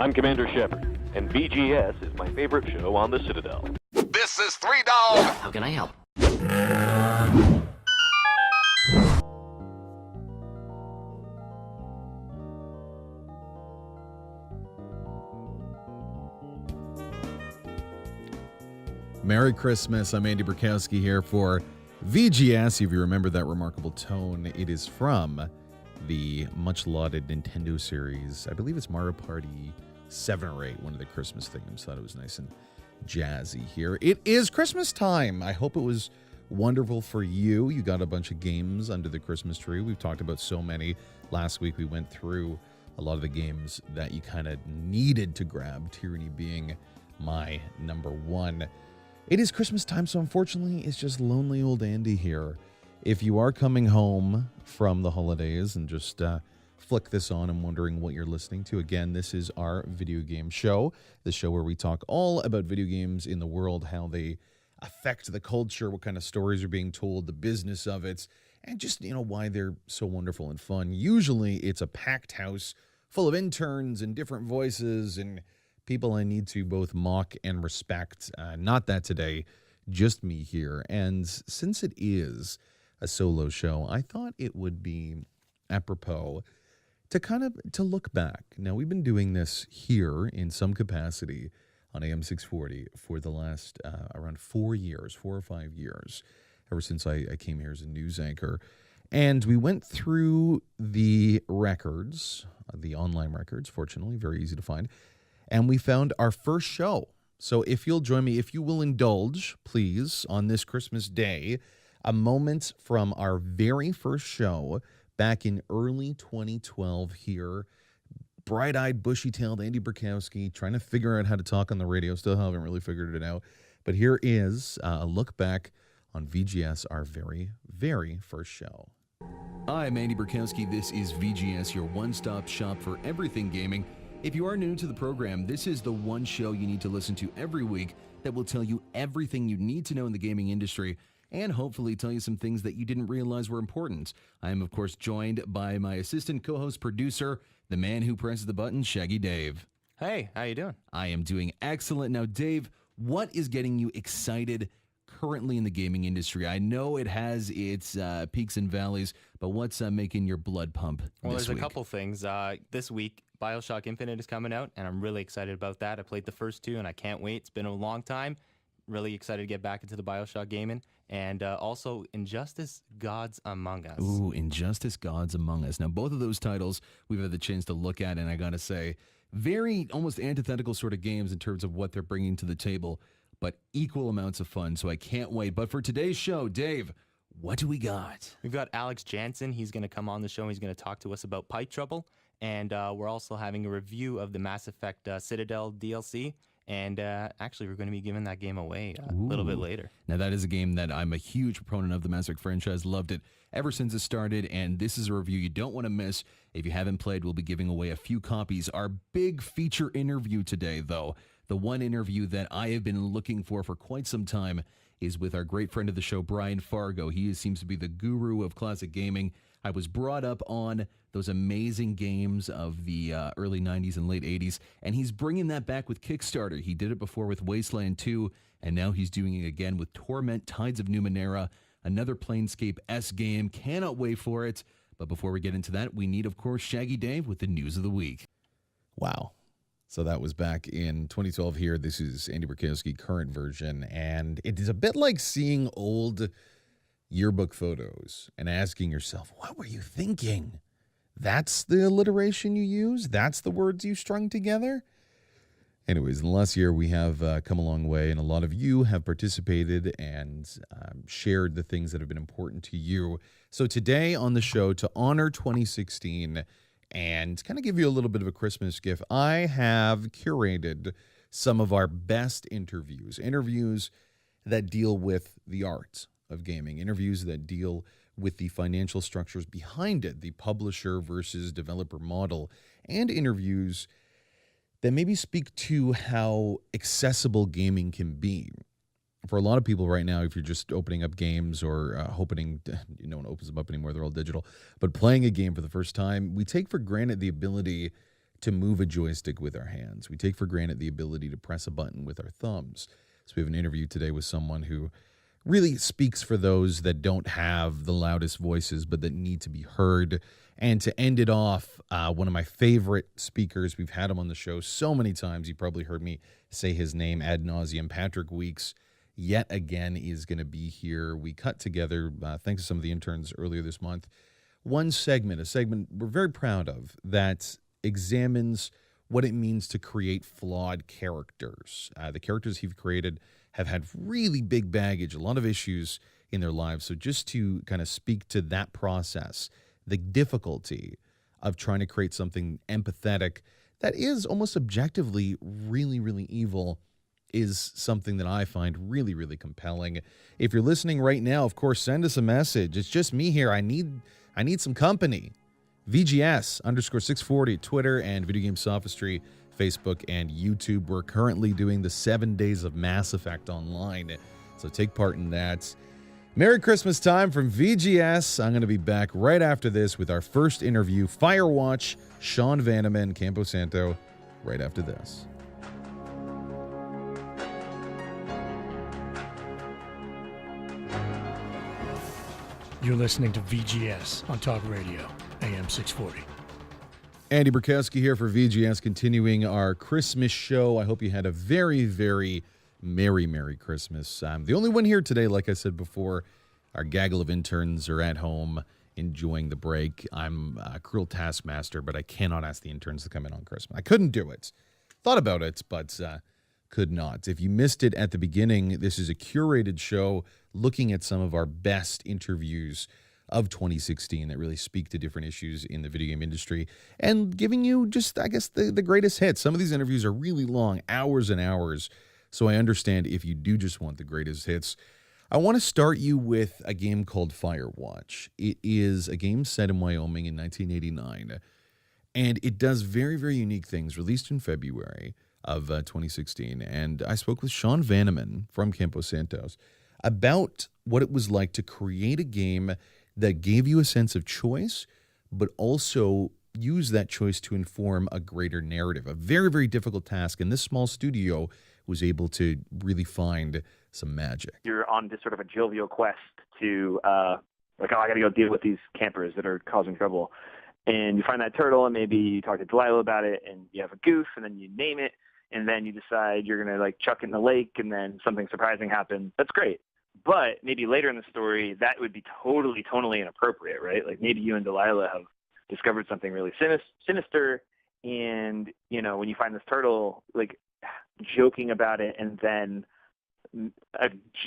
I'm Commander Shepard, and VGS is my favorite show on the Citadel. This is Three Dog. How can I help? Merry Christmas. I'm Andy Burkowski here for VGS. If you remember that remarkable tone, it is from the much-lauded Nintendo series. I believe it's Mario Party 7 or 8, one of the Christmas themes. Thought it was nice and jazzy here. It is Christmas time. I hope it was wonderful for you. You got a bunch of games under the Christmas tree. We've talked about so many. Last week we went through a lot of the games that you kind of needed to grab, Tyranny being my number one. It is Christmas time, so unfortunately, it's just lonely old Andy here. If you are coming home from the holidays and just flick this on and wondering what you're listening to, again, this is our video game show, the show where we talk all about video games in the world, how they affect the culture, what kind of stories are being told, the business of it, and just, why they're so wonderful and fun. Usually, it's a packed house full of interns and different voices and people I need to both mock and respect. Not that today, just me here. And since it is a solo show, I thought it would be apropos to look back. Now, we've been doing this here in some capacity on AM 640 for the last around 4 or 5 years, ever since I came here as a news anchor. And we went through the records, the online records, fortunately, very easy to find. And we found our first show. So if you'll join me, if you will indulge, please, on this Christmas day, a moment from our very first show back in early 2012 here. Bright-eyed, bushy-tailed Andy Burkowski trying to figure out how to talk on the radio. Still haven't really figured it out. But here is a look back on VGS, our very, very first show. I'm Andy Burkowski. This is VGS, your one-stop shop for everything gaming. If you are new to the program, this is the one show you need to listen to every week that will tell you everything you need to know in the gaming industry and hopefully tell you some things that you didn't realize were important. I am, of course, joined by my assistant co-host producer, the man who presses the button, Shaggy Dave. Hey, how you doing? I am doing excellent. Now, Dave, what is getting you excited currently in the gaming industry? I know it has its peaks and valleys, but what's making your blood pump Well, this there's week? a couple things. This week, BioShock Infinite is coming out, and I'm really excited about that. I played the first two, and I can't wait. It's been a long time. Really excited to get back into the BioShock gaming. And also, Injustice Gods Among Us. Ooh, Injustice Gods Among Us. Now, both of those titles we've had the chance to look at, and I got to say, very almost antithetical sort of games in terms of what they're bringing to the table, but equal amounts of fun, so I can't wait. But for today's show, Dave, what do we got? We've got Alex Jansen. He's going to come on the show. He's going to talk to us about Pipe Trouble. And we're also having a review of the Mass Effect Citadel DLC. And actually, we're going to be giving that game away a little bit later. Now, that is a game that I'm a huge proponent of. The Mass Effect franchise, loved it ever since it started, and this is a review you don't want to miss. If you haven't played, we'll be giving away a few copies. Our big feature interview today, though, the one interview that I have been looking for quite some time, is with our great friend of the show, Brian Fargo. He seems to be the guru of classic gaming. I was brought up on those amazing games of the early 90s and late 80s, and he's bringing that back with Kickstarter. He did it before with Wasteland 2, and now he's doing it again with Torment Tides of Numenera, another Planescape-esque game. Cannot wait for it. But before we get into that, we need, of course, Shaggy Dave with the news of the week. Wow. So that was back in 2012 here. This is Andy Burkowski, current version, and it is a bit like seeing old yearbook photos and asking yourself, what were you thinking? That's the alliteration you use? That's the words you strung together? Anyways, in the last year, we have come a long way, and a lot of you have participated and shared the things that have been important to you. So today on the show, to honor 2016 and kind of give you a little bit of a Christmas gift, I have curated some of our best interviews that deal with the art of gaming, interviews that deal with the financial structures behind it, the publisher versus developer model, and interviews that maybe speak to how accessible gaming can be. For a lot of people right now, if you're just opening up games or hoping, no one opens them up anymore, they're all digital, but playing a game for the first time, we take for granted the ability to move a joystick with our hands. We take for granted the ability to press a button with our thumbs. So we have an interview today with someone who really speaks for those that don't have the loudest voices, but that need to be heard. And to end it off, one of my favorite speakers, we've had him on the show so many times, you probably heard me say his name ad nauseum, Patrick Weeks, yet again is going to be here. We cut together, thanks to some of the interns earlier this month, a segment we're very proud of that examines what it means to create flawed characters. The characters he's created have had really big baggage, a lot of issues in their lives. So just to kind of speak to that process, the difficulty of trying to create something empathetic that is almost objectively really, really evil is something that I find really, really compelling. If you're listening right now, of course, send us a message. It's just me here. I need some company. VGS _640, Twitter, and Video Game Sophistry, Facebook and YouTube. We're currently doing the 7 days of Mass Effect online, so take part in that. Merry Christmas time from VGS. I'm going to be back right after this with our first interview, Firewatch, Sean Vanaman, Campo Santo, right after this. You're listening to VGS on Talk Radio, AM 640. Andy Burkowski here for VGS, continuing our Christmas show. I hope you had a very, very Merry Christmas. I'm the only one here today, like I said before. Our gaggle of interns are at home enjoying the break. I'm a cruel taskmaster, but I cannot ask the interns to come in on Christmas. I couldn't do it. Thought about it, but could not. If you missed it at the beginning, this is a curated show looking at some of our best interviews of 2016 that really speak to different issues in the video game industry and giving you just, I guess, the greatest hits. Some of these interviews are really long, hours and hours, so I understand if you do just want the greatest hits. I want to start you with a game called Firewatch. It is a game set in Wyoming in 1989, and it does very, very unique things, released in February of 2016. And I spoke with Sean Vanaman from Campo Santos about what it was like to create a game that gave you a sense of choice, but also use that choice to inform a greater narrative. A very, very difficult task, and this small studio was able to really find some magic. You're on this sort of a jovial quest to, I got to go deal with these campers that are causing trouble. And you find that turtle, and maybe you talk to Delilah about it, and you have a goof, and then you name it, and then you decide you're going to, chuck it in the lake, and then something surprising happens. That's great. But maybe later in the story, that would be totally inappropriate, right? Like maybe you and Delilah have discovered something really sinister, and, when you find this turtle, joking about it, and then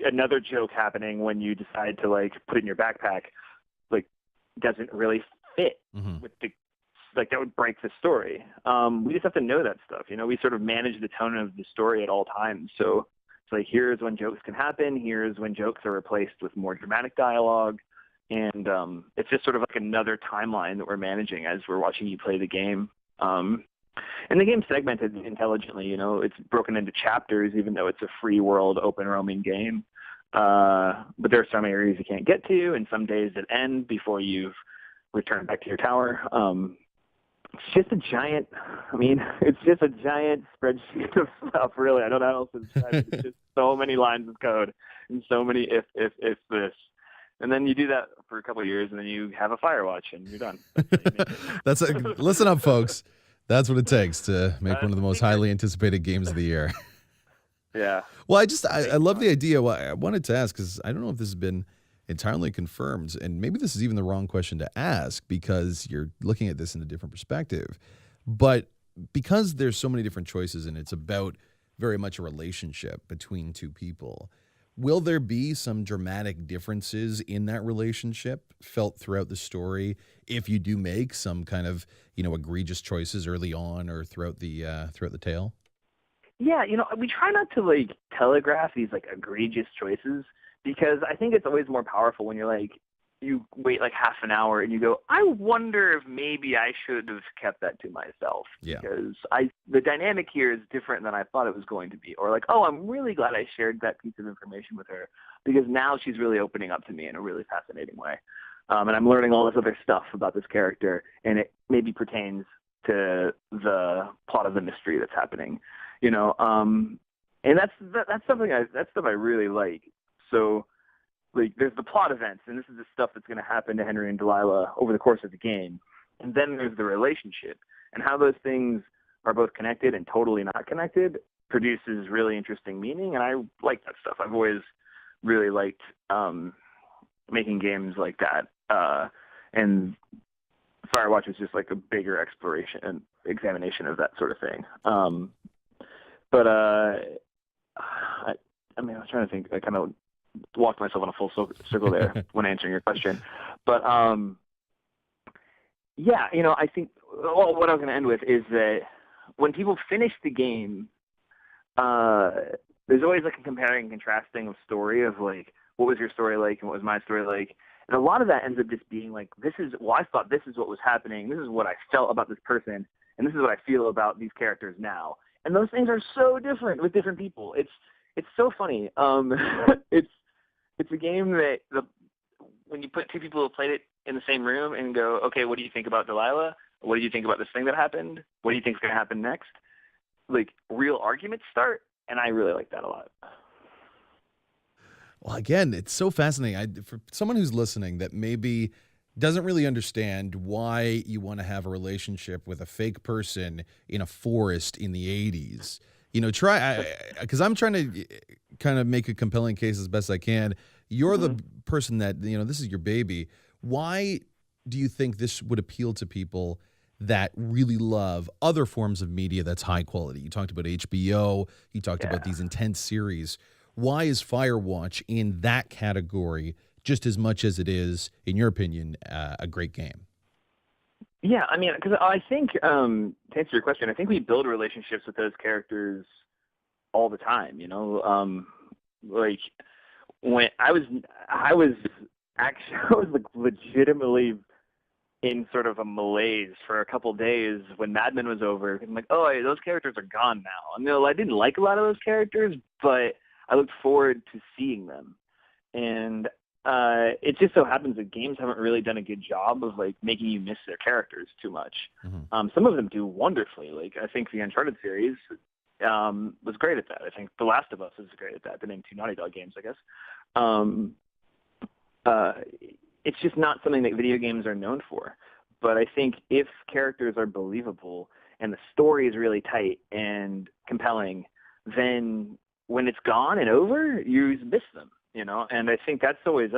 another joke happening when you decide to, put it in your backpack, doesn't really fit with the, that would break the story. We just have to know that stuff. We sort of manage the tone of the story at all times. So it's here's when jokes can happen. Here's when jokes are replaced with more dramatic dialogue. And it's just sort of another timeline that we're managing as we're watching you play the game. And the game's segmented intelligently. It's broken into chapters, even though it's a free world, open roaming game. But there are some areas you can't get to, and some days that end before you've returned back to your tower. It's just a giant spreadsheet of stuff, really. I don't know how else to describe it. It's just so many lines of code and so many if this. And then you do that for a couple of years, and then you have a Firewatch, and you're done. Listen up, folks. That's what it takes to make one of the most highly anticipated games of the year. Yeah. Well, I love the idea. Well, I wanted to ask, because I don't know if this has been entirely confirmed, and maybe this is even the wrong question to ask because you're looking at this in a different perspective. But because there's so many different choices, and it's about very much a relationship between two people, will there be some dramatic differences in that relationship felt throughout the story if you do make some kind of, egregious choices early on or throughout the tale? Yeah, we try not to telegraph these egregious choices, because I think it's always more powerful when you're you wait half an hour and you go, I wonder if maybe I should have kept that to myself. Yeah. Because the dynamic here is different than I thought it was going to be. Or oh, I'm really glad I shared that piece of information with her, because now she's really opening up to me in a really fascinating way. And I'm learning all this other stuff about this character, and it maybe pertains to the plot of the mystery that's happening, and that's something that's stuff I really like. So, like, there's the plot events, and this is the stuff that's going to happen to Henry and Delilah over the course of the game, and then there's the relationship and how those things are both connected and totally not connected produces really interesting meaning, and I like that stuff. I've always really liked making games like that, and Firewatch is just like a bigger exploration and examination of that sort of thing. I was trying to think. I kind of walked myself on a full circle there when answering your question. But I think what I was going to end with is that when people finish the game, there's always like a comparing and contrasting of story of like, what was your story like and what was my story like? And a lot of that ends up just being like, I thought this is what was happening. This is what I felt about this person. And this is what I feel about these characters now. And those things are so different with different people. It's so funny. It's a game that when you put two people who played it in the same room and go, okay, what do you think about Delilah? What do you think about this thing that happened? What do you think is going to happen next? Like, real arguments start, and I really like that a lot. Well, again, it's so fascinating. For someone who's listening that maybe doesn't really understand why you want to have a relationship with a fake person in a forest in the 80s, because I'm trying to kind of make a compelling case as best I can. You're the person that, this is your baby. Why do you think this would appeal to people that really love other forms of media that's high quality? You talked about HBO. You talked about these intense series. Why is Firewatch in that category just as much as it is, in your opinion, a great game? Yeah, I mean, because I think, to answer your question, I think we build relationships with those characters all the time, like when I was like legitimately in sort of a malaise for a couple of days when Mad Men was over. I'm like, those characters are gone now. I didn't like a lot of those characters, but I looked forward to seeing them. And it just so happens that games haven't really done a good job of like making you miss their characters too much. Mm-hmm. Some of them do wonderfully. Like, I think the Uncharted series was great at that. I think The Last of Us is great at that. The name two Naughty Dog games, I guess. It's just not something that video games are known for. But I think if characters are believable and the story is really tight and compelling, then when it's gone and over, you miss them, And I think that was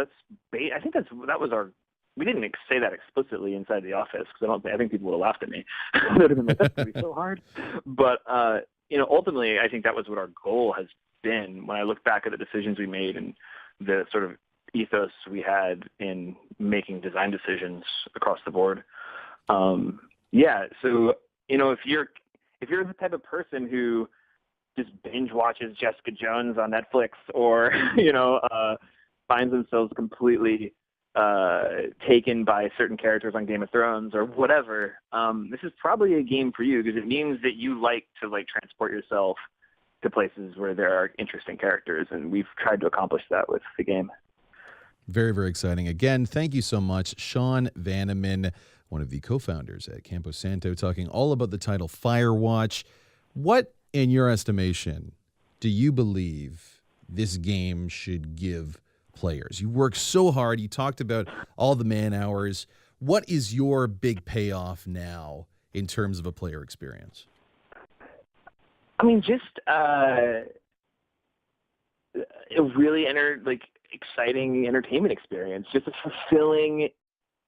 our. We didn't say that explicitly inside the office because I think people would have laughed at me. They would have been like, "That's going to be so hard." But ultimately, I think that was what our goal has been. When I look back at the decisions we made and the sort of ethos we had in making design decisions across the board. So if you're the type of person who just binge watches Jessica Jones on Netflix or finds themselves completely taken by certain characters on Game of Thrones or whatever, this is probably a game for you because it means that you like to transport yourself to places where there are interesting characters, and we've tried to accomplish that with the game. Very, very exciting. Again, thank you so much, Sean Vanaman, one of the co-founders at Campo Santo, talking all about the title Firewatch. What, in your estimation, do you believe this game should give players? You work so hard. You talked about all the man hours. What is your big payoff now in terms of a player experience? I mean, just a really exciting entertainment experience. Just a fulfilling,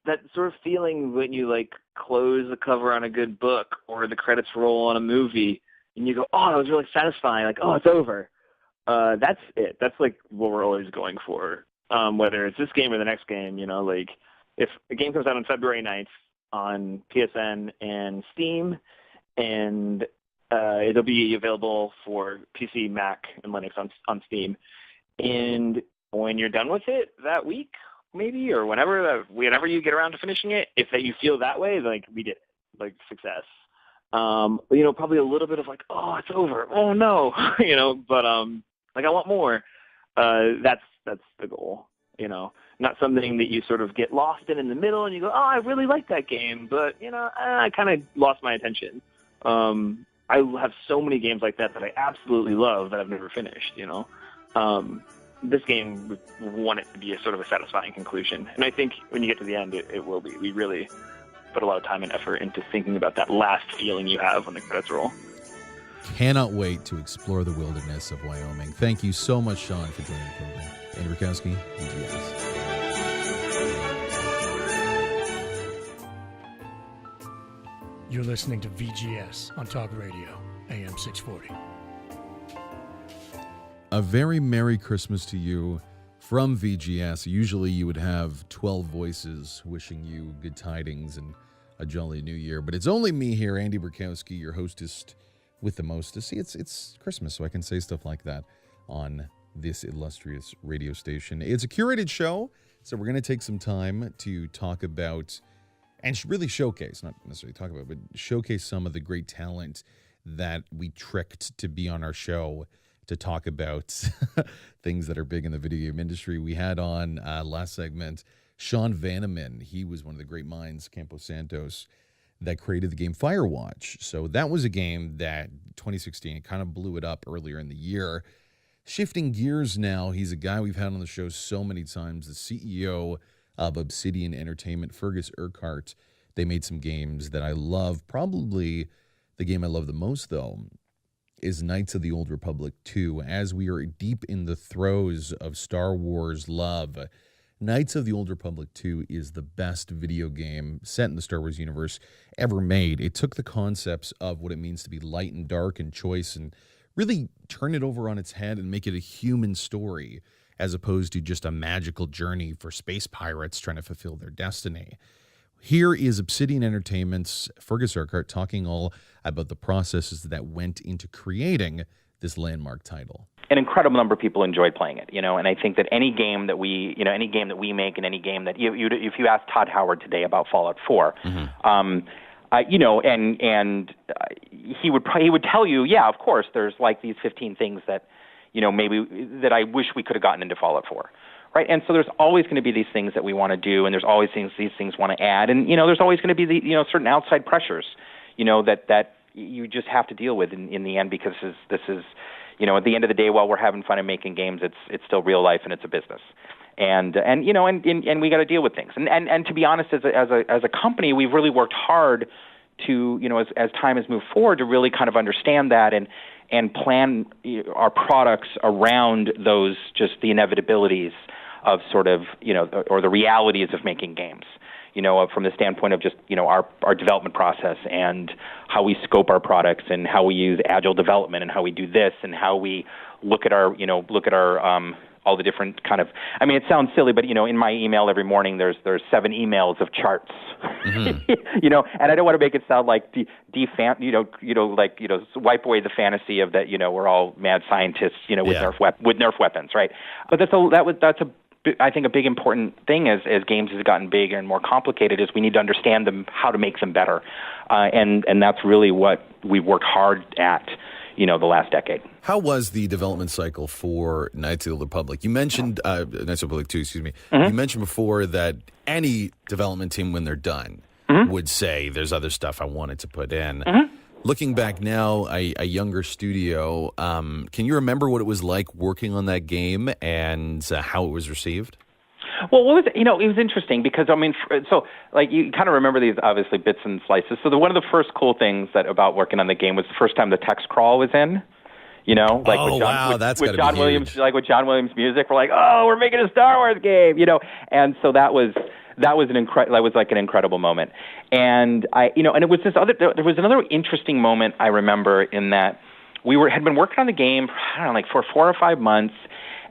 that sort of feeling when you close the cover on a good book or the credits roll on a movie and you go, oh, that was really satisfying. It's over. That's it. That's what we're always going for. Whether it's this game or the next game, if a game comes out on February 9th on PSN and Steam, and it'll be available for PC, Mac, and Linux on Steam. And when you're done with it that week, maybe, or whenever you get around to finishing it, if you feel that way, we did it, success. Probably a little bit of oh, it's over. Oh no, but I want more. That's the goal, not something that you sort of get lost in the middle and you go, oh, I really like that game, but, I kind of lost my attention. I have so many games like that I absolutely love that I've never finished, This game, we want it to be a sort of a satisfying conclusion. And I think when you get to the end, it will be. We really put a lot of time and effort into thinking about that last feeling you have when the credits roll. Cannot wait to explore the wilderness of Wyoming. Thank you so much, Sean, for joining the program. Andy Burkowski, VGS. You're listening to VGS on Talk Radio, AM 640. A very Merry Christmas to you from VGS. Usually you would have 12 voices wishing you good tidings and a jolly new year, but it's only me here, Andy Burkowski, your hostess with the mostest. See, it's Christmas, so I can say stuff like that on this illustrious radio station. It's a curated show, so we're going to take some time to talk about and really showcase, not necessarily talk about, but showcase some of the great talent that we tricked to be on our show to talk about things that are big in the video game industry. We had on last segment Sean Vanaman. He was one of the great minds, Campos Santos, that created the game Firewatch. So that was a game that 2016 kind of blew it up earlier in the year. Shifting gears now, he's a guy we've had on the show so many times, the CEO of Obsidian Entertainment, Feargus Urquhart. They made some games that I love. Probably the game I love the most, though, is Knights of the Old Republic 2. As we are deep in the throes of Star Wars love, Knights of the Old Republic 2 is the best video game set in the Star Wars universe ever made. It took the concepts of what it means to be light and dark and choice and really turn it over on its head and make it a human story as opposed to just a magical journey for space pirates trying to fulfill their destiny. Here is Obsidian Entertainment's Feargus Urquhart talking all about the processes that went into creating this landmark title. An incredible number of people enjoy playing it, and I think that any game that we make, and any game that if you ask Todd Howard today about Fallout 4, he would tell you, yeah, of course, there's like these 15 things that, maybe that I wish we could have gotten into Fallout 4. Right, and so there's always going to be these these things we want to do, and there's always these things want to add, and there's always going to be certain outside pressures, that you just have to deal with in the end, because this is at the end of the day, while we're having fun and making games, it's still real life and it's a business, and we got to deal with things, and to be honest, as a company, we've really worked hard to as time has moved forward to really kind of understand that and plan our products around those, just the inevitabilities of sort of, or the realities of making games, from the standpoint of just, our development process and how we scope our products and how we use agile development and how we do this and how we look at our all the different kind of, it sounds silly, but, in my email every morning, there's 7 emails of charts, and I don't want to make it sound like wipe away the fantasy of that, we're all mad scientists, with Nerf weapons, right? But that's I think a big important thing as games have gotten bigger and more complicated is we need to understand them, how to make them better, and that's really what we've worked hard at, the last decade. How was the development cycle for Knights of the Old Republic? You mentioned Knights of the Republic 2, excuse me. Mm-hmm. You mentioned before that any development team, when they're done, would say there's other stuff I wanted to put in. Mm-hmm. Looking back now, a younger studio, can you remember what it was like working on that game and how it was received? Well, it was interesting because, you kind of remember these, obviously, bits and slices. So one of the first cool things about working on the game was the first time the text crawl was in. With John Williams, like with John Williams' music, we're like, oh, we're making a Star Wars game, and so that was like an incredible moment, and and it was there was another interesting moment I remember in that had been working on the game, I don't know, like for 4 or 5 months,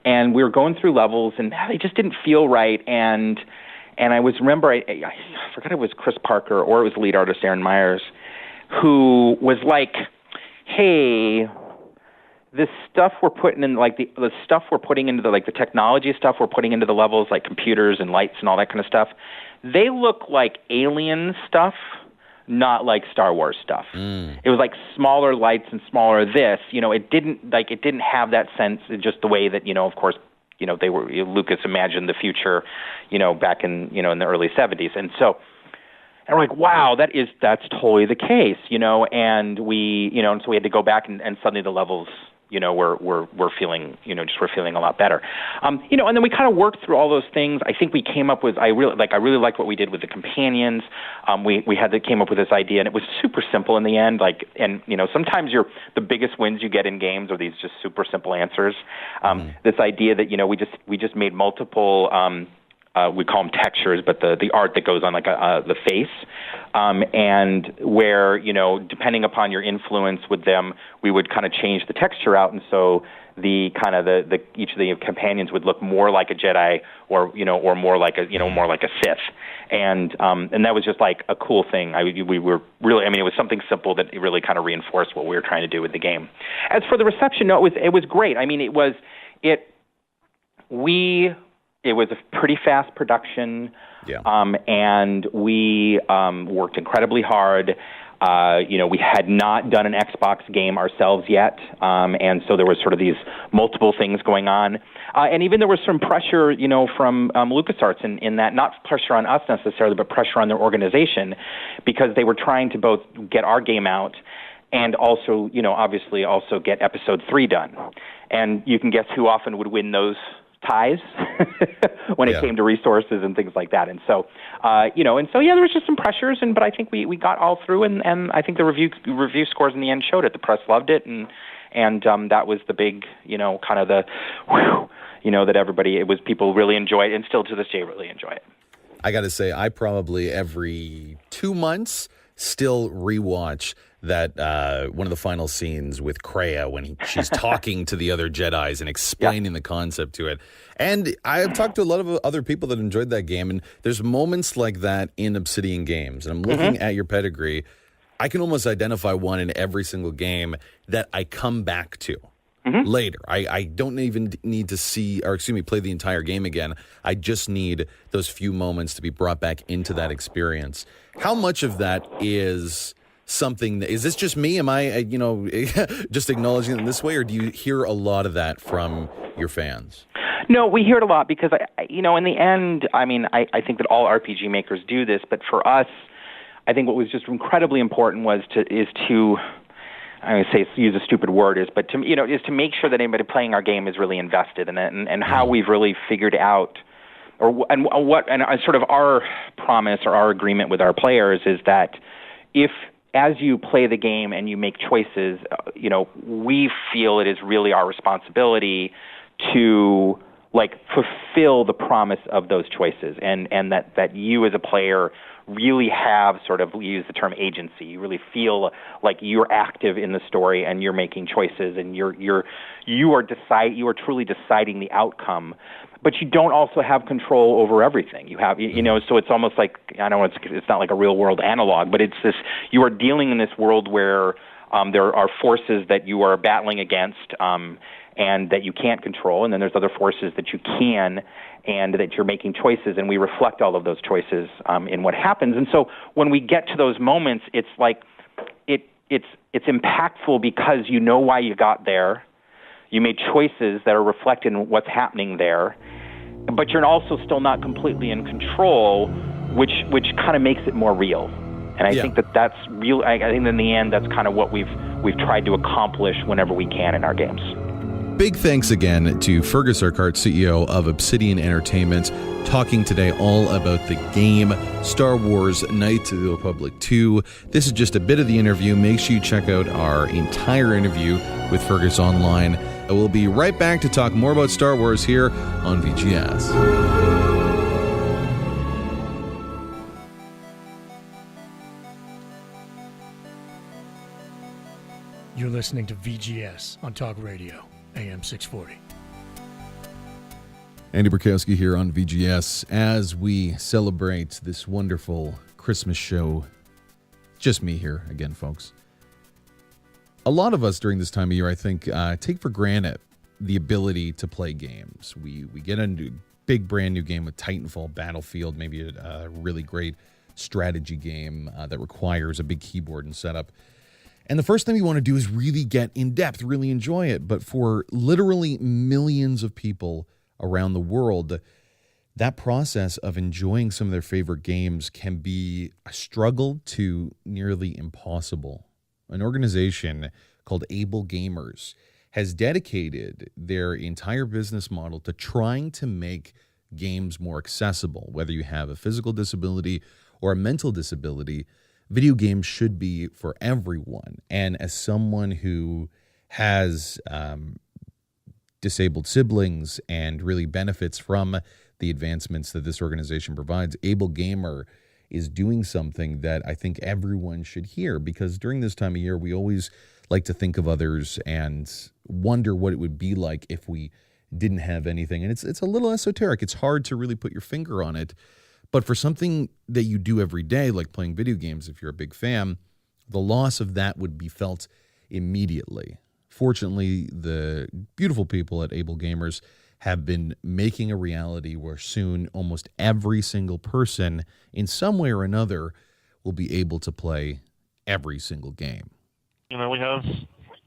and we were going through levels, and they just didn't feel right, and I remember I forgot if it was Chris Parker or it was lead artist Aaron Myers, who was like, hey, this stuff we're putting in, like the stuff we're putting into the technology stuff we're putting into the levels, like computers and lights and all that kind of stuff, they look like alien stuff, not like Star Wars stuff. It was like smaller lights and smaller this. It didn't have that sense, just the way that of course they were Lucas imagined the future, back in in the early 70s, and so. And we're like, wow, that's totally the case, and we, and so we had to go back and suddenly the levels, we're feeling, we're feeling a lot better. And then we kind of worked through all those things. I think we came up with, I really liked what we did with the companions. We came up with this idea, and it was super simple in the end. Sometimes the biggest wins you get in games are these just super simple answers. This idea that, we just made multiple, we call them textures, but the art that goes on the face, and where depending upon your influence with them, we would kind of change the texture out, and so each of the companions would look more like a Jedi, or more like a Sith, and that was just like a cool thing. We were really, it was something simple that really kind of reinforced what we were trying to do with the game. As for the reception, no, it was great. It was a pretty fast production, and we worked incredibly hard. We had not done an Xbox game ourselves yet, and so there was sort of these multiple things going on. And even there was some pressure, from LucasArts in that, not pressure on us necessarily, but pressure on their organization, because they were trying to both get our game out and also, obviously also get Episode 3 done. And you can guess who often would win those ties when it came to resources and things like that. And so, there was just some pressures, but I think we got all through, and I think the review scores in the end showed it. The press loved it, and that was the big, kind of the, that people really enjoyed, and still to this day really enjoy it. I got to say, I probably every 2 months still rewatch that one of the final scenes with Kreia when she's talking to the other Jedis and explaining the concept to it. And I've talked to a lot of other people that enjoyed that game, and there's moments like that in Obsidian games. And I'm looking at your pedigree. I can almost identify one in every single game that I come back to later. I don't even need to play the entire game again. I just need those few moments to be brought back into that experience. How much of that is something is this just me? Am I, just acknowledging it in this way, or do you hear a lot of that from your fans? No, we hear it a lot because, in the end, I think that all RPG makers do this, but for us, I think what was just incredibly important is to use a stupid word, is to make sure that anybody playing our game is really invested in it, and how we've really figured out, and sort of our promise or our agreement with our players is that if, as you play the game and you make choices, we feel it is really our responsibility to fulfill the promise of those choices, and that you as a player really have sort of, we use the term agency. You really feel like you're active in the story and you're making choices, and you are truly deciding the outcome. But you don't also have control over everything. You have, so it's almost like, it's not like a real world analog, but it's this, you are dealing in this world where there are forces that you are battling against, and that you can't control, and then there's other forces that you can, and that you're making choices, and we reflect all of those choices in what happens. And so when we get to those moments, it's like it's impactful because you know why you got there. You made choices that are reflected in what's happening there, but you're also still not completely in control, which kind of makes it more real. And I think that's real. I think in the end, that's kind of what we've tried to accomplish whenever we can in our games. Big thanks again to Feargus Urquhart, CEO of Obsidian Entertainment, talking today all about the game Star Wars Knights of the Republic 2. This is just a bit of the interview. Make sure you check out our entire interview with Feargus online. We'll be right back to talk more about Star Wars here on VGS. You're listening to VGS on Talk Radio, AM 640. Andy Burkowski here on VGS as we celebrate this wonderful Christmas show. Just me here again, folks. A lot of us during this time of year, I think, take for granted the ability to play games. We get a big brand new game with Titanfall, Battlefield, maybe a really great strategy game that requires a big keyboard and setup. And the first thing we want to do is really get in depth, really enjoy it. But for literally millions of people around the world, that process of enjoying some of their favorite games can be a struggle to nearly impossible. An organization called Able Gamers has dedicated their entire business model to trying to make games more accessible. Whether you have a physical disability or a mental disability, video games should be for everyone. And as someone who has disabled siblings and really benefits from the advancements that this organization provides, Able Gamer is doing something that I think everyone should hear, because during this time of year, we always like to think of others and wonder what it would be like if we didn't have anything. And it's a little esoteric. It's hard to really put your finger on it. But for something that you do every day, like playing video games, if you're a big fan, the loss of that would be felt immediately. Fortunately, the beautiful people at Able Gamers have been making a reality where soon almost every single person in some way or another will be able to play every single game. You know, we have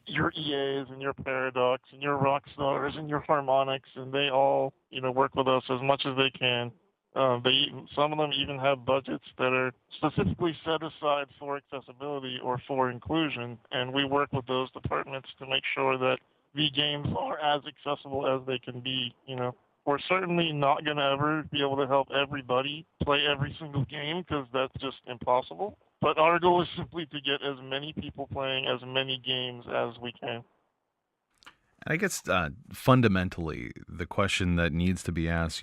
your EAs and your Paradox and your Rockstars and your Harmonix, and they all, you know, work with us as much as they can. Some of them even have budgets that are specifically set aside for accessibility or for inclusion, and we work with those departments to make sure that the games are as accessible as they can be. You know, we're certainly not going to ever be able to help everybody play every single game, because that's just impossible. But our goal is simply to get as many people playing as many games as we can. I guess fundamentally, the question that needs to be asked,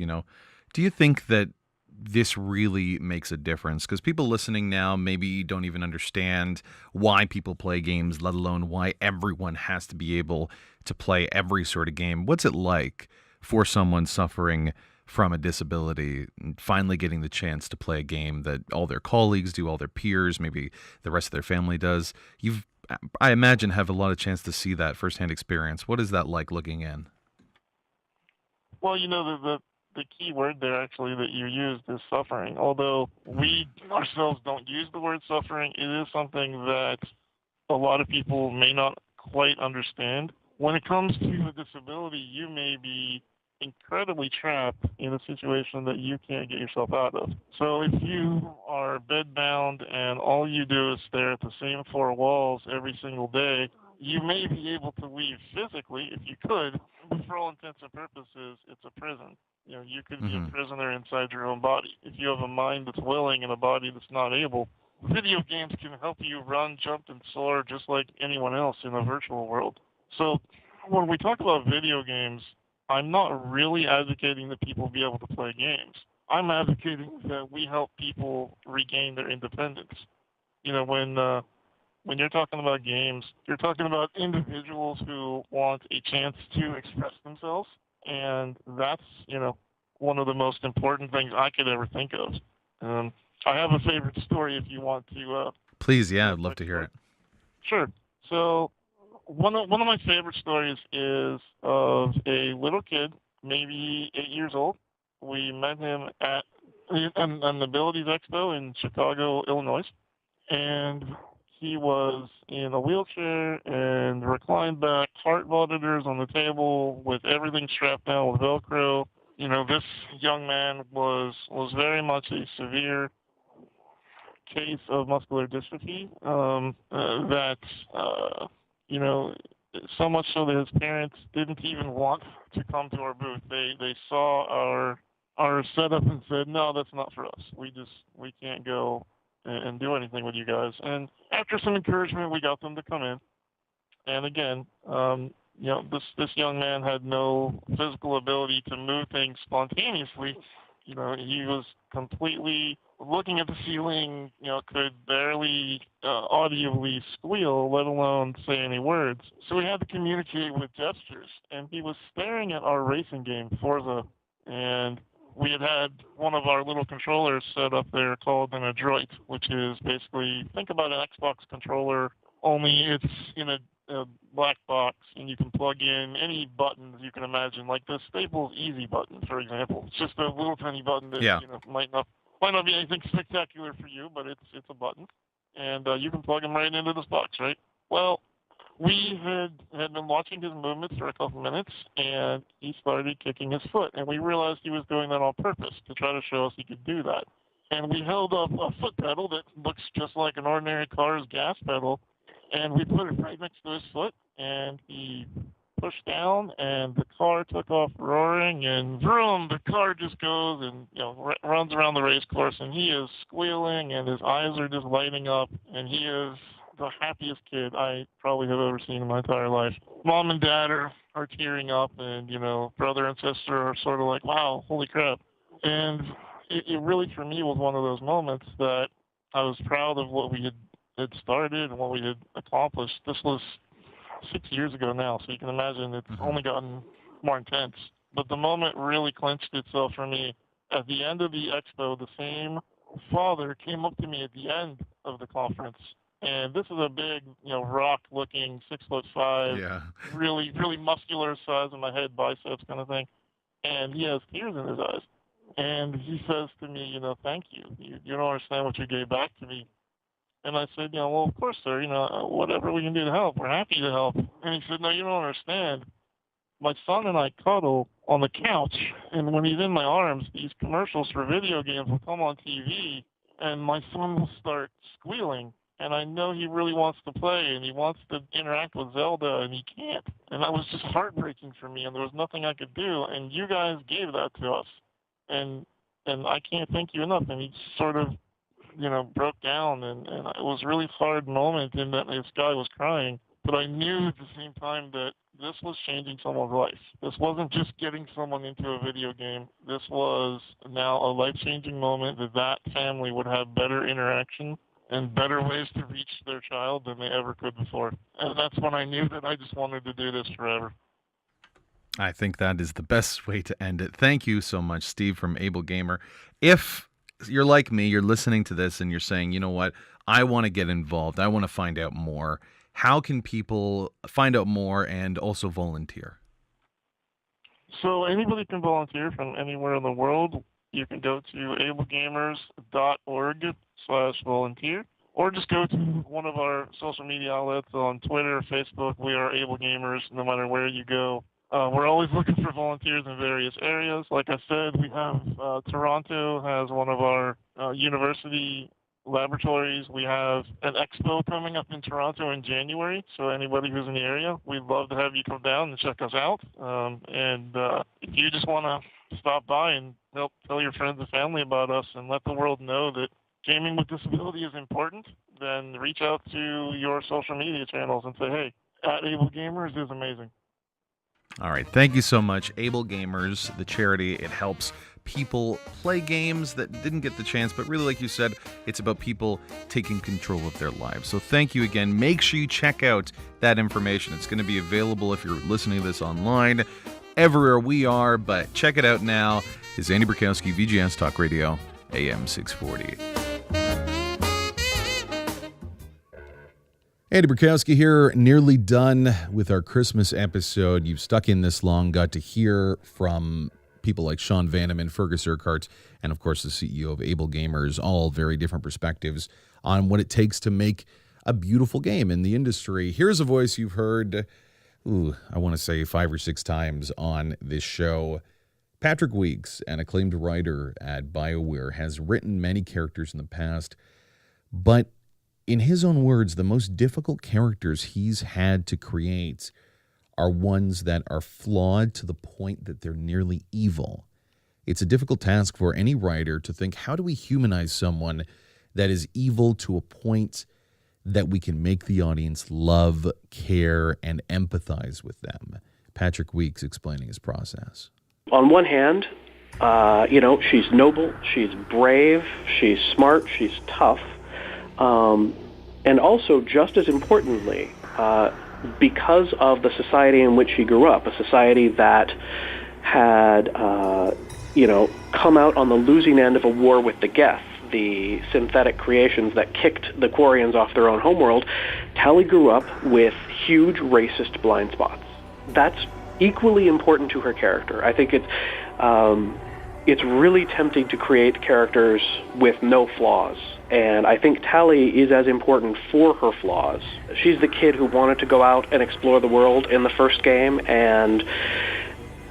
do you think that this really makes a difference? Because people listening now maybe don't even understand why people play games, let alone why everyone has to be able to play every sort of game. What's it like for someone suffering from a disability and finally getting the chance to play a game that all their colleagues do, all their peers, maybe the rest of their family does? I imagine, have a lot of chance to see that firsthand experience. What is that like looking in? Well, the key word there actually that you used is suffering. Although we ourselves don't use the word suffering, it is something that a lot of people may not quite understand. When it comes to a disability, you may be incredibly trapped in a situation that you can't get yourself out of. So if you are bedbound and all you do is stare at the same four walls every single day, you may be able to leave physically if you could, but for all intents and purposes, it's a prison. You could be a prisoner inside your own body. If you have a mind that's willing and a body that's not able, video games can help you run, jump, and soar just like anyone else in the virtual world. So when we talk about video games, I'm not really advocating that people be able to play games. I'm advocating that we help people regain their independence. When you're talking about games, you're talking about individuals who want a chance to express themselves, and that's, one of the most important things I could ever think of. I have a favorite story if you want to. Please, yeah, I'd love to hear it. Sure. So one of my favorite stories is of a little kid, maybe 8 years old. We met him at an Abilities Expo in Chicago, Illinois, and he was in a wheelchair and reclined back, heart monitors on the table with everything strapped down with Velcro. This young man was very much a severe case of muscular dystrophy so much so that his parents didn't even want to come to our booth. They saw our setup and said, "No, that's not for us. We can't go and do anything with you guys." And after some encouragement, we got them to come in. And again, this young man had no physical ability to move things spontaneously. He was completely looking at the ceiling, could barely audibly squeal, let alone say any words. So we had to communicate with gestures. And he was staring at our racing game, Forza, and we had one of our little controllers set up there called an Adroit, which is basically, think about an Xbox controller, only it's in a black box, and you can plug in any buttons you can imagine, like the Staples Easy button, for example. It's just a little tiny button that might not be anything spectacular for you, but it's a button, and you can plug them right into this box, right? Well, we had been watching his movements for a couple minutes, and he started kicking his foot. And we realized he was doing that on purpose to try to show us he could do that. And we held up a foot pedal that looks just like an ordinary car's gas pedal, and we put it right next to his foot, and he pushed down, and the car took off roaring, and vroom, the car just goes and runs around the race course, and he is squealing, and his eyes are just lighting up, and he is the happiest kid I probably have ever seen in my entire life. Mom and Dad are tearing up, and brother and sister are sort of like, wow, holy crap. And it really, for me, was one of those moments that I was proud of what we had started and what we had accomplished. This was 6 years ago now, so you can imagine it's only gotten more intense. But the moment really clinched itself for me. At the end of the expo, the same father came up to me at the end of the conference. And this is a big, rock-looking, 6'5", really, really muscular size of my head, biceps kind of thing. And he has tears in his eyes. And he says to me, thank you. You don't understand what you gave back to me. And I said, well, of course, sir, whatever we can do to help, we're happy to help. And he said, no, you don't understand. My son and I cuddle on the couch, and when he's in my arms, these commercials for video games will come on TV, and my son will start squealing. And I know he really wants to play, and he wants to interact with Zelda, and he can't. And that was just heartbreaking for me, and there was nothing I could do. And you guys gave that to us. And I can't thank you enough. And he sort of broke down, and it was a really hard moment in that this guy was crying. But I knew at the same time that this was changing someone's life. This wasn't just getting someone into a video game. This was now a life-changing moment that family would have better interaction and better ways to reach their child than they ever could before. And that's when I knew that I just wanted to do this forever. I think that is the best way to end it. Thank you so much, Steve from Able Gamer. If you're like me, you're listening to this and you're saying, you know what, I want to get involved, I want to find out more, how can people find out more and also volunteer? So anybody can volunteer from anywhere in the world. You can go to ablegamers.org/volunteer, or just go to one of our social media outlets on Twitter, Facebook. We are Able Gamers, no matter where you go. We're always looking for volunteers in various areas. Like I said, we have Toronto has one of our university laboratories. We have an expo coming up in Toronto in January, so anybody who's in the area, we'd love to have you come down and check us out. And if you just want to stop by and help tell your friends and family about us and let the world know that gaming with disability is important, then reach out to your social media channels and say, hey, Able Gamers is amazing. All right. Thank you so much. Able Gamers, the charity, it helps people play games that didn't get the chance, but really, like you said, it's about people taking control of their lives. So thank you again. Make sure you check out that information. It's going to be available if you're listening to this online, everywhere we are, but check it out now. It's Andy Burkowski, VGS Talk Radio, AM 640. Andy Burkowski here, nearly done with our Christmas episode. You've stuck in this long, got to hear from people like Sean Vanaman, Feargus Urquhart, and of course the CEO of Able Gamers, all very different perspectives on what it takes to make a beautiful game in the industry. Here's a voice you've heard, I want to say 5 or 6 times on this show. Patrick Weeks, an acclaimed writer at BioWare, has written many characters in the past, but in his own words, the most difficult characters he's had to create are ones that are flawed to the point that they're nearly evil. It's a difficult task for any writer to think, how do we humanize someone that is evil to a point that we can make the audience love, care, and empathize with them? Patrick Weeks explaining his process. On one hand, she's noble, she's brave, she's smart, she's tough. And also, just as importantly, because of the society in which she grew up, a society that had, come out on the losing end of a war with the Geth, the synthetic creations that kicked the Quarians off their own homeworld, Tali grew up with huge racist blind spots. That's equally important to her character. I think it's it's really tempting to create characters with no flaws. And I think Tali is as important for her flaws. She's the kid who wanted to go out and explore the world in the first game, and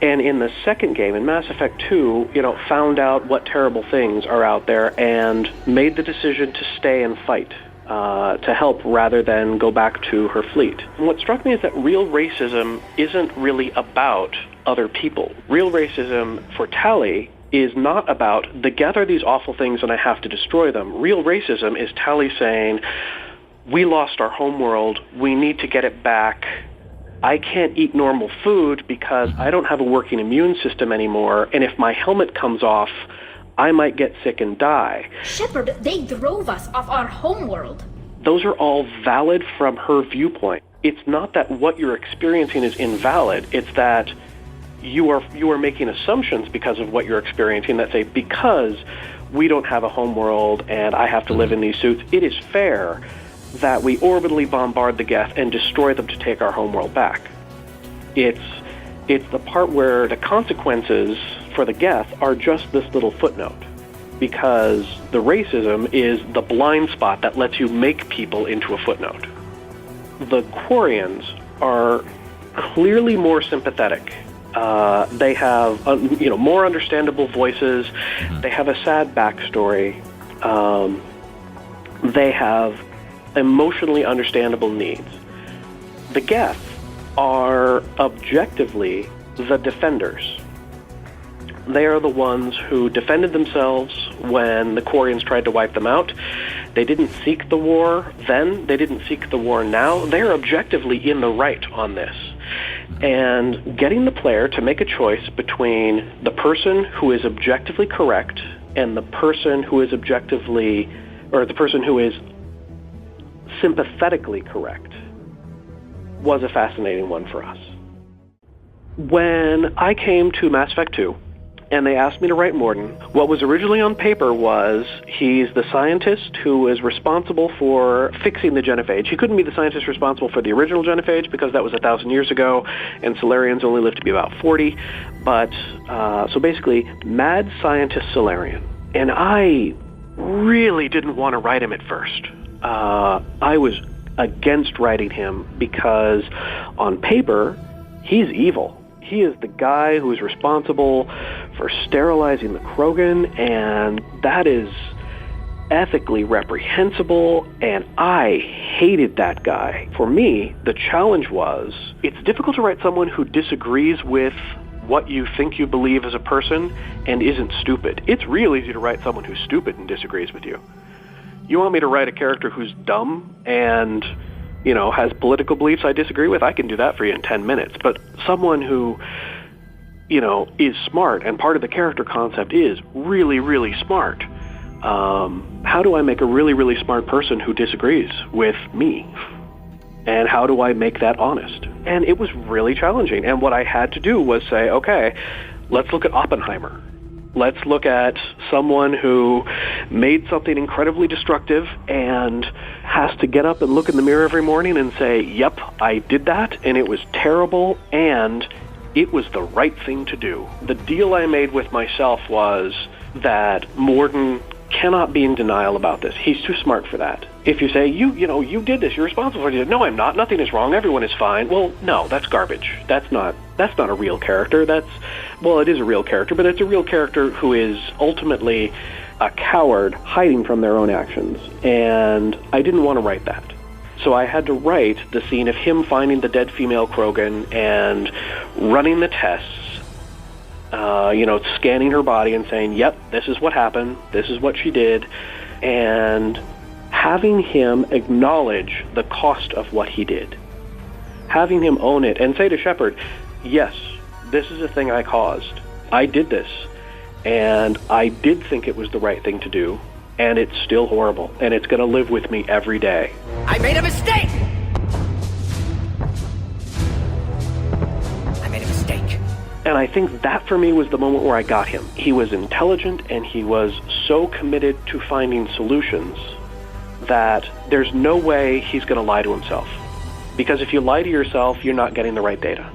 in the second game, in Mass Effect 2, found out what terrible things are out there and made the decision to stay and fight, to help rather than go back to her fleet. And what struck me is that real racism isn't really about other people. Real racism for Tali is not about, the Geth are these awful things and I have to destroy them. Real racism is Tali saying, we lost our homeworld, we need to get it back. I can't eat normal food because I don't have a working immune system anymore, and if my helmet comes off, I might get sick and die. Shepard, they drove us off our homeworld. Those are all valid from her viewpoint. It's not that what you're experiencing is invalid, it's that you are making assumptions because of what you're experiencing that say, because we don't have a homeworld and I have to live in these suits, it is fair that we orbitally bombard the Geth and destroy them to take our homeworld back. It's the part where the consequences for the Geth are just this little footnote, because the racism is the blind spot that lets you make people into a footnote. The Quarians are clearly more sympathetic. They have more understandable voices. They have a sad backstory. They have emotionally understandable needs. The Geth are objectively the defenders. They are the ones who defended themselves when the Quarians tried to wipe them out. They didn't seek the war then. They didn't seek the war now. They're objectively in the right on this. And getting the player to make a choice between the person who is objectively correct and the person who is sympathetically correct was a fascinating one for us. When I came to Mass Effect 2, and they asked me to write Mordin, what was originally on paper was he's the scientist who is responsible for fixing the genophage. He couldn't be the scientist responsible for the original genophage because that was 1,000 years ago, and Solarians only lived to be about 40. But, so basically, mad scientist Solarian. And I really didn't want to write him at first. I was against writing him because on paper, he's evil. He is the guy who is responsible for sterilizing the Krogan, and that is ethically reprehensible, and I hated that guy. For me, the challenge was, it's difficult to write someone who disagrees with what you think you believe as a person and isn't stupid. It's real easy to write someone who's stupid and disagrees with you. You want me to write a character who's dumb and has political beliefs I disagree with, I can do that for you in 10 minutes. But someone who, is smart, and part of the character concept is really, really smart. How do I make a really, really smart person who disagrees with me? And how do I make that honest? And it was really challenging. And what I had to do was say, okay, let's look at Oppenheimer. Let's look at someone who made something incredibly destructive and has to get up and look in the mirror every morning and say, yep, I did that, and it was terrible, and it was the right thing to do. The deal I made with myself was that Mordin cannot be in denial about this. He's too smart for that. If you say, you did this, you're responsible for it. No, I'm not. Nothing is wrong. Everyone is fine. Well, no, that's garbage. That's not a real character. It is a real character, but it's a real character who is ultimately a coward hiding from their own actions. And I didn't want to write that. So I had to write the scene of him finding the dead female Krogan and running the tests, scanning her body and saying, yep, this is what happened, this is what she did, and having him acknowledge the cost of what he did. Having him own it and say to Shepard, yes, this is a thing I caused. I did this, and I did think it was the right thing to do, and it's still horrible, and it's going to live with me every day. I made a mistake! And I think that for me was the moment where I got him. He was intelligent and he was so committed to finding solutions that there's no way he's going to lie to himself. Because if you lie to yourself, you're not getting the right data.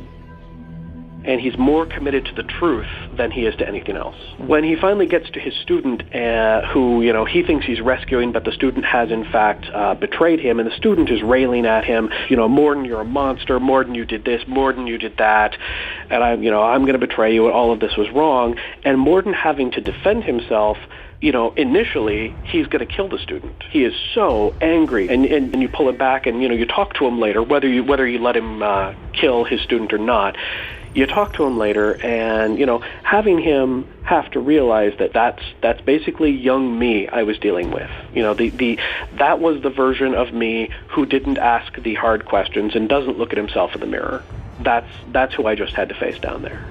and he's more committed to the truth than he is to anything else. When he finally gets to his student, who, he thinks he's rescuing, but the student has in fact betrayed him, and the student is railing at him, Morden, you're a monster, Morden, you did this, Morden, you did that, and I'm going to betray you, and all of this was wrong. And Morden having to defend himself, initially, he's going to kill the student. He is so angry, and you pull it back, and, you talk to him later, whether you let him kill his student or not. You talk to him later, and, having him have to realize that that's basically young me I was dealing with. That was the version of me who didn't ask the hard questions and doesn't look at himself in the mirror. That's who I just had to face down there.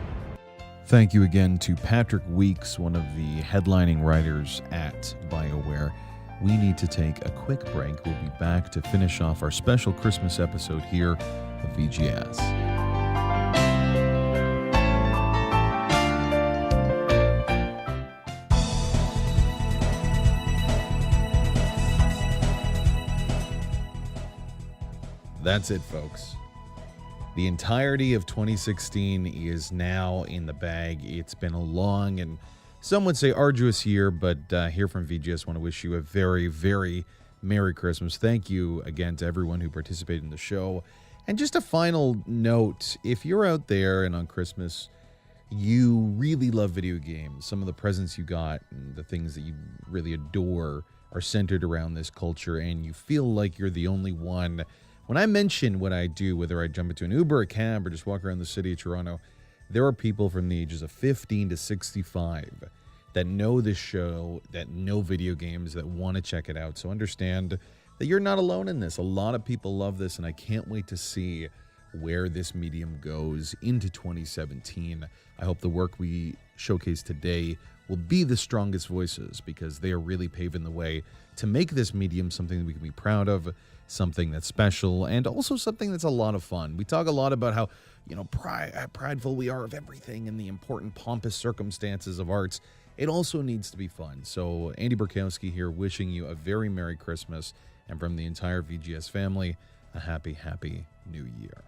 Thank you again to Patrick Weeks, one of the headlining writers at BioWare. We need to take a quick break. We'll be back to finish off our special Christmas episode here of VGS. That's it, folks. The entirety of 2016 is now in the bag. It's been a long and some would say arduous year, but here from VGS, want to wish you a very, very Merry Christmas. Thank you again to everyone who participated in the show. And just a final note, if you're out there and on Christmas, you really love video games, some of the presents you got and the things that you really adore are centered around this culture, and you feel like you're the only one. When I mention what I do, whether I jump into an Uber, a cab, or just walk around the city of Toronto, there are people from the ages of 15 to 65 that know this show, that know video games, that want to check it out. So understand that you're not alone in this. A lot of people love this, and I can't wait to see where this medium goes into 2017. I hope the work we showcase today will be the strongest voices, because they are really paving the way to make this medium something that we can be proud of, something that's special, and also something that's a lot of fun. We talk a lot about how, prideful we are of everything and the important pompous circumstances of arts. It also needs to be fun. So Andy Burkowski here, wishing you a very Merry Christmas, and from the entire VGS family, a happy, happy New Year.